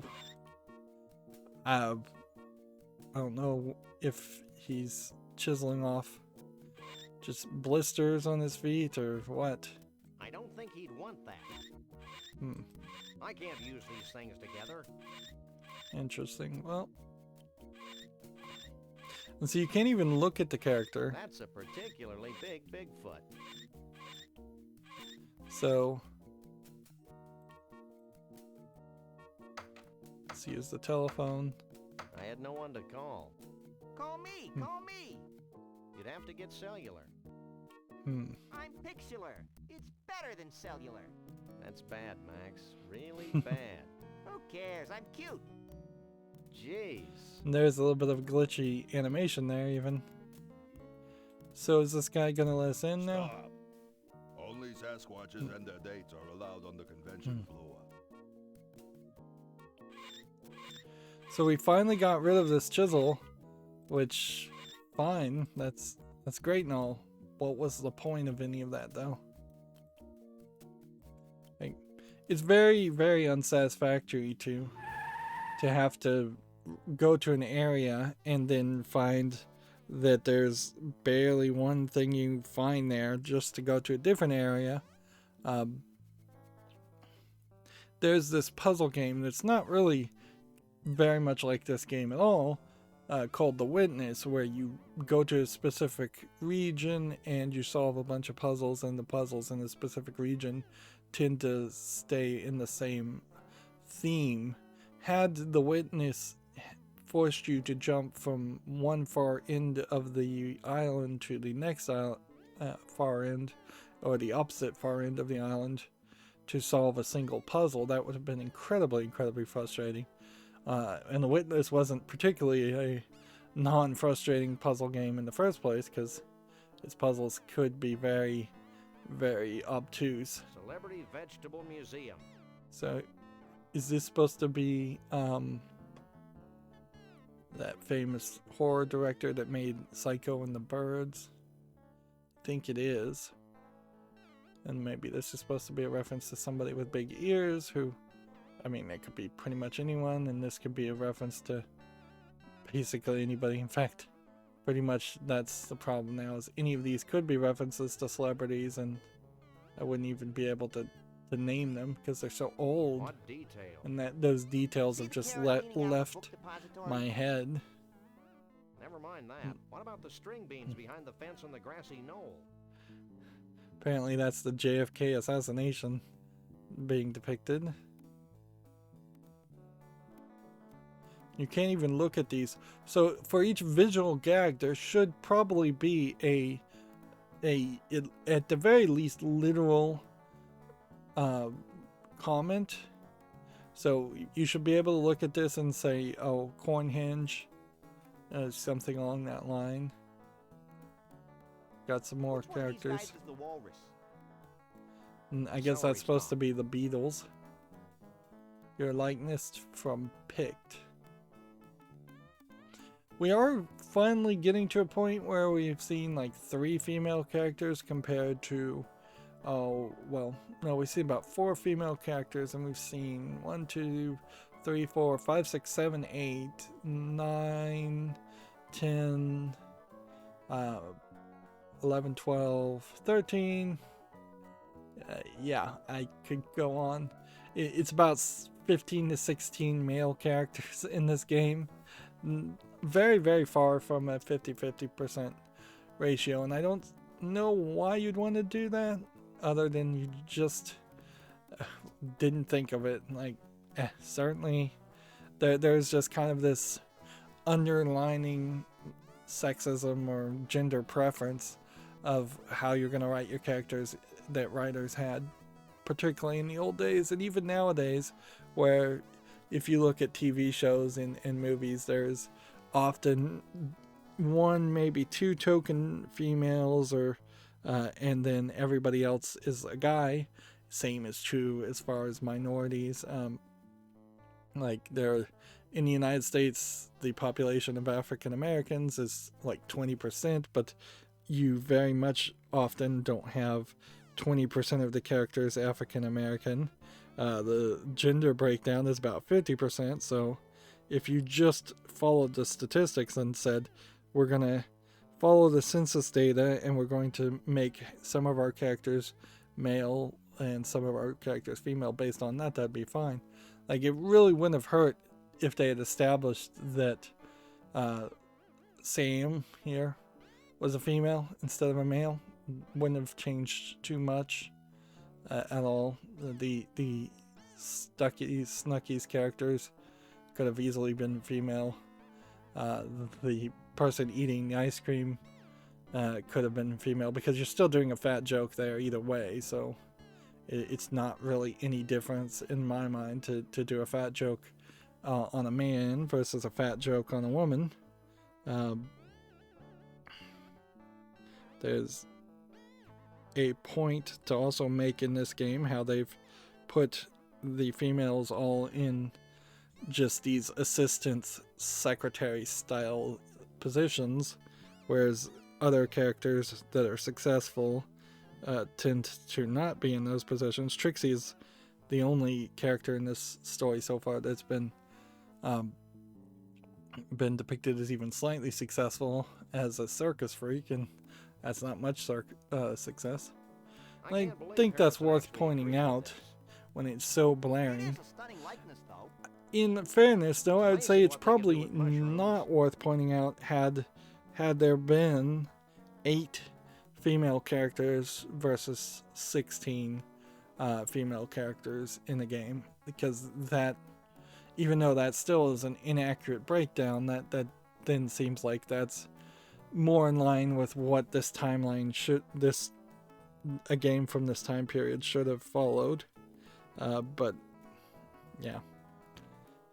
I don't know if he's chiseling off just blisters on his feet or what. I don't think he'd want that. I can't use these things together. Interesting. Well, and so you can't even look at the character. That's a particularly big Bigfoot. So let's use the telephone. I had no one to call. Call me, call me. You'd have to get cellular. I'm pixular. It's better than cellular. That's bad, Max. Really bad. Who cares? I'm cute. Jeez. And there's a little bit of glitchy animation there even. So is this guy gonna let us in now? Stop. Only Sasquatches and their dates are allowed on the convention floor. So we finally got rid of this chisel, which, fine, that's great and all. What was the point of any of that though? Like, it's very, very unsatisfactory to have to go to an area and then find that there's barely one thing you find there just to go to a different area. There's this puzzle game that's not really very much like this game at all, called The Witness, where you go to a specific region and you solve a bunch of puzzles, and the puzzles in a specific region tend to stay in the same theme. Had The Witness forced you to jump from one far end of the island to the next far end, or the opposite far end of the island, to solve a single puzzle, that would have been incredibly, incredibly frustrating. And The Witness wasn't particularly a non-frustrating puzzle game in the first place, because its puzzles could be very, very obtuse. Celebrity Vegetable Museum. So, is this supposed to be that famous horror director that made Psycho and the Birds? I think it is. And maybe this is supposed to be a reference to somebody with big ears who, I mean, it could be pretty much anyone, and this could be a reference to basically anybody. In fact, pretty much that's the problem now, is any of these could be references to celebrities, and I wouldn't even be able to name them because they're so old. What detail? And that those details have just left my head. Never mind that. What about the string beans behind the fence on the grassy knoll? Apparently that's the JFK assassination being depicted. You can't even look at these. So for each visual gag, there should probably be at the very least, literal comment. So you should be able to look at this and say, oh, corn hinge, something along that line. Got some more characters. And I guess that's supposed to be the Beatles. Your likeness from Picked. We are finally getting to a point where we've seen like 3 female characters compared to, oh, well, no, we see about 4 female characters, and we've seen 1, 2, 3, 4, 5, 6, 7, 8, 9, 10, 11, 12, 13. Yeah, I could go on. It's about 15 to 16 male characters in this game. Very, very far from a 50-50% ratio, and I don't know why you'd want to do that, other than you just didn't think of it. Like, certainly there's just kind of this underlining sexism or gender preference of how you're going to write your characters that writers had, particularly in the old days, and even nowadays, where if you look at TV shows and movies, there's often 1, maybe 2 token females, or and then everybody else is a guy. Same is true as far as minorities. Like, there in the United States, the population of African Americans is like 20%, but you very much often don't have 20% of the characters African American. The gender breakdown is about 50%, so if you just followed the statistics and said, we're going to follow the census data and we're going to make some of our characters male and some of our characters female based on that, that'd be fine. Like, it really wouldn't have hurt if they had established that Sam here was a female instead of a male. Wouldn't have changed too much at all. The Snuggies characters could have easily been female. The person eating the ice cream could have been female, because you're still doing a fat joke there either way, so it's not really any difference in my mind to do a fat joke on a man versus a fat joke on a woman. There's a point to also make in this game, how they've put the females all in just these assistant secretary style positions, whereas other characters that are successful tend to not be in those positions. Trixie is the only character in this story so far that's been depicted as even slightly successful as a circus freak, and that's not much success. I think that's worth pointing out when it's so blaring. In fairness, though, I would say it's probably not worth pointing out had there been 8 female characters versus 16 female characters in the game, because that, even though that still is an inaccurate breakdown, that then seems like that's more in line with what this timeline a game from this time period should have followed. But yeah,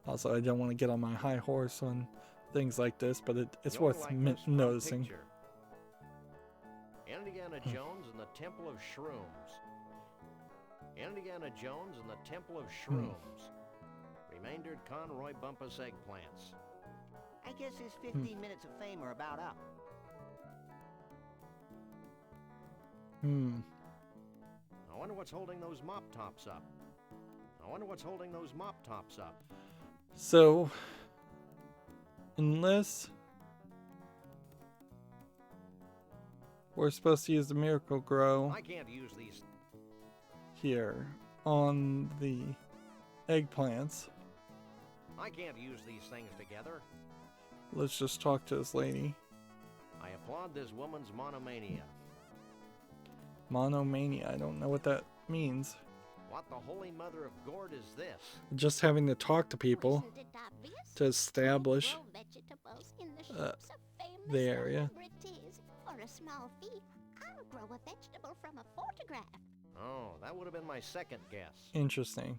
also I don't want to get on my high horse on things like this, but it's worth noticing. Picture. Indiana Jones and the Temple of Shrooms. Indiana Jones and the Temple of Shrooms. Remaindered Conroy Bumpus eggplants. I guess his 15 minutes of fame are about up. I wonder what's holding those mop tops up. So, unless we're supposed to use the Miracle Grow I can't use these here on the eggplants, I can't use these things together. let's just talk to this lady. I applaud this woman's monomania. Monomania, I don't know what that means. What the holy mother of gourd is this? Just having to talk to people to establish the area. For a small fee, I'll grow a vegetable from a photograph. Oh, that would have been my second guess. Interesting.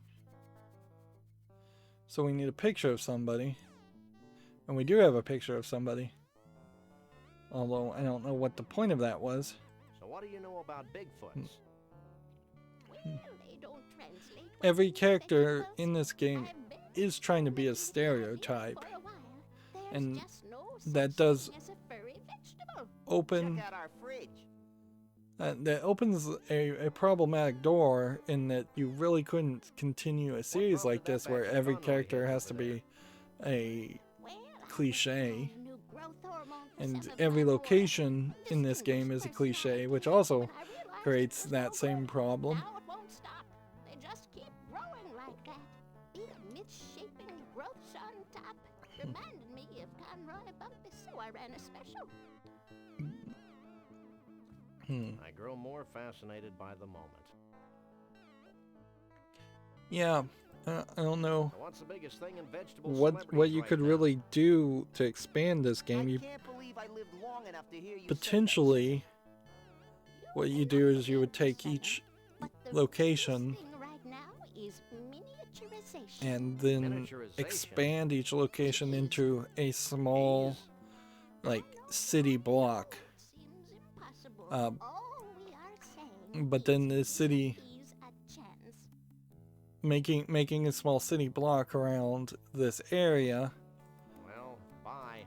So we need a picture of somebody. And we do have a picture of somebody. Although I don't know what the point of that was. So what do you know about Bigfoots? Well, they don't translate. Every character in this game is trying to be a stereotype. And that does As a furry vegetable. open. Check out our fridge. That opens a problematic door in that you really couldn't continue a series like this where every character has to be a Well, cliche, new growth hormone for and some of every my location boys. in this game is a cliche, which also creates that same problem. Now it won't stop. They just keep growing like that. Big misshapen growths on top. Reminded me of Conroy Bumpus, so I ran a special. I grow more fascinated by the moment. Yeah, I don't know Now, what's the biggest thing in vegetable what celebrities you right could now? really do to expand this game. I You can't believe I lived long enough to hear you say potentially, what you do is you would take each But the location biggest thing right now is miniaturization. and then Miniaturization. expand each location into a small, like, city block. Seems impossible. Um, All we are saying but then the city, is a chance. making a small city block around this area Well, bye.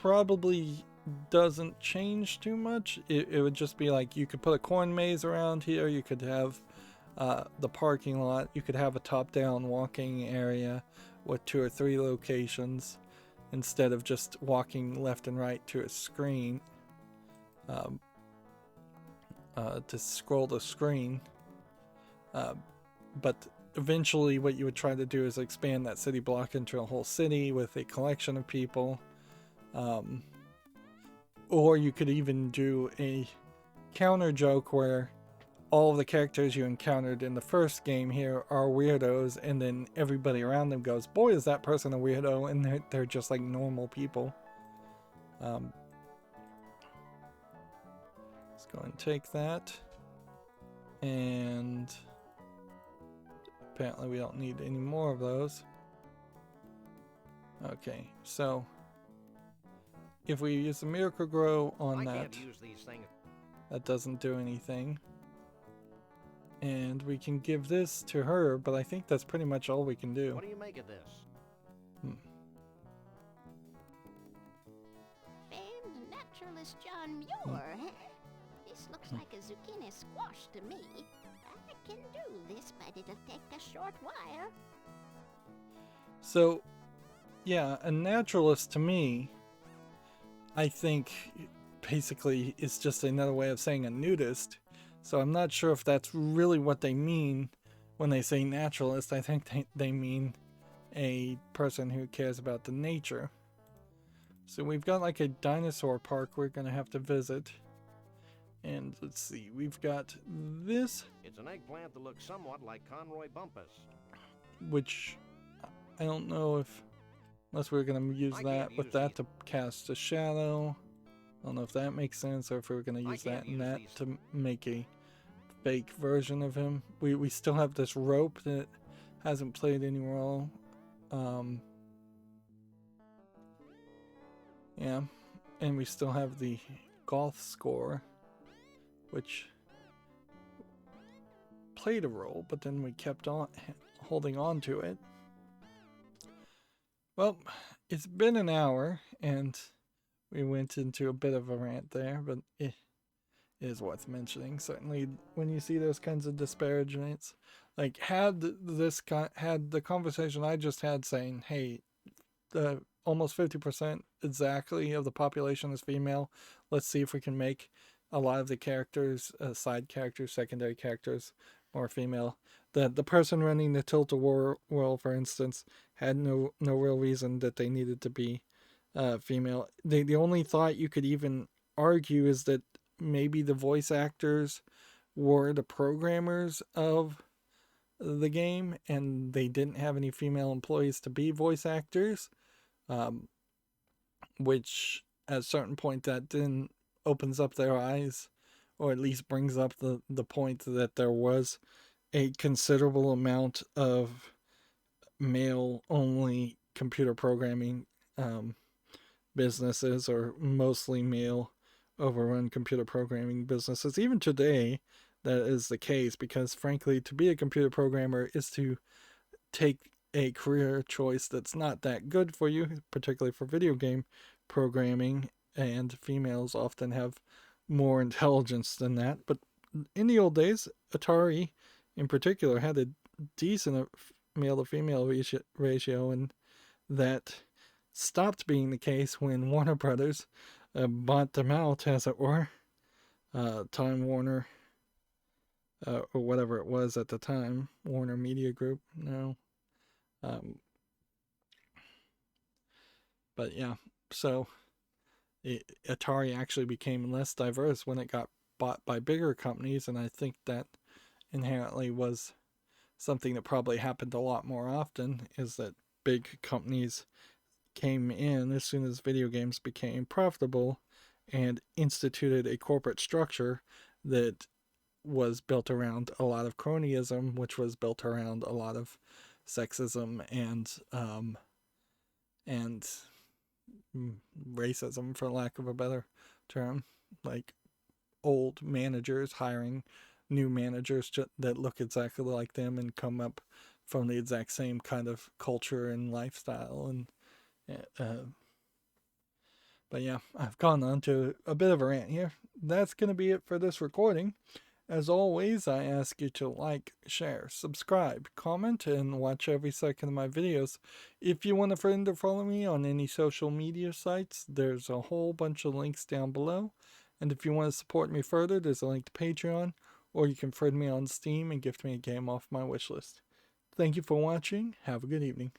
probably doesn't change too much. It would just be like you could put a corn maze around here, you could have the parking lot, you could have a top-down walking area with 2 or 3 locations instead of just walking left and right to a screen to scroll the screen. But eventually what you would try to do is expand that city block into a whole city with a collection of people. Or you could even do a counter joke where all of the characters you encountered in the first game here are weirdos, and then everybody around them goes, boy, is that person a weirdo, and they're just like normal people. Let's go and take that. And apparently we don't need any more of those. Okay, so if we use the Miracle Grow on I that, can't use these things. that doesn't do anything. And we can give this to her, but I think that's pretty much all we can do. What do you make of this? Famed naturalist John Muir, huh? This looks like a zucchini squash to me. I can do this, but it'll take a short while. So, yeah, a naturalist to me, I think, basically is just another way of saying a nudist. So I'm not sure if that's really what they mean when they say naturalist. I think they mean a person who cares about the nature. So we've got like a dinosaur park we're going to have to visit. And let's see, we've got this, It's an eggplant that looks somewhat like Conroy Bumpus. which I don't know if, unless we're going to use I that can't with use that these. to cast a shadow. I don't know if that makes sense, or if we're going to I use can't that and use that these. to make a fake version of him. We still have this rope that hasn't played any role. Yeah, and we still have the golf score, which played a role, but then we kept on holding on to it. Well, it's been an hour, and we went into a bit of a rant there, but it is worth mentioning. Certainly, when you see those kinds of disparagements, like had the conversation I just had saying, "Hey, the almost 50% exactly of the population is female. Let's see if we can make a lot of the characters, side characters, secondary characters, more female." The person running the Tilt-A-Whirl, for instance, had no real reason that they needed to be female. The only thought you could even argue is that maybe the voice actors were the programmers of the game, and they didn't have any female employees to be voice actors, which at a certain point that then opens up their eyes, or at least brings up the point that there was a considerable amount of male-only computer programming businesses, or mostly male overrun computer programming businesses. Even today, that is the case, because frankly, to be a computer programmer is to take a career choice that's not that good for you, particularly for video game programming, and females often have more intelligence than that. But in the old days, Atari in particular had a decent male to female ratio, and that stopped being the case when Warner Brothers bought them out, as it were. Time Warner, or whatever it was at the time, Warner Media Group. No. But yeah, so Atari actually became less diverse when it got bought by bigger companies, and I think that inherently was something that probably happened a lot more often, is that big companies came in as soon as video games became profitable and instituted a corporate structure that was built around a lot of cronyism, which was built around a lot of sexism and racism, for lack of a better term, like old managers hiring new managers that look exactly like them and come up from the exact same kind of culture and lifestyle. And but yeah, I've gone on to a bit of a rant here. That's going to be it for this recording. As always, I ask you to like, share, subscribe, comment, and watch every second of my videos. If you want a friend to follow me on any social media sites, there's a whole bunch of links down below. And if you want to support me further, there's a link to Patreon, or you can friend me on Steam and gift me a game off my wishlist. Thank you for watching. Have a good evening.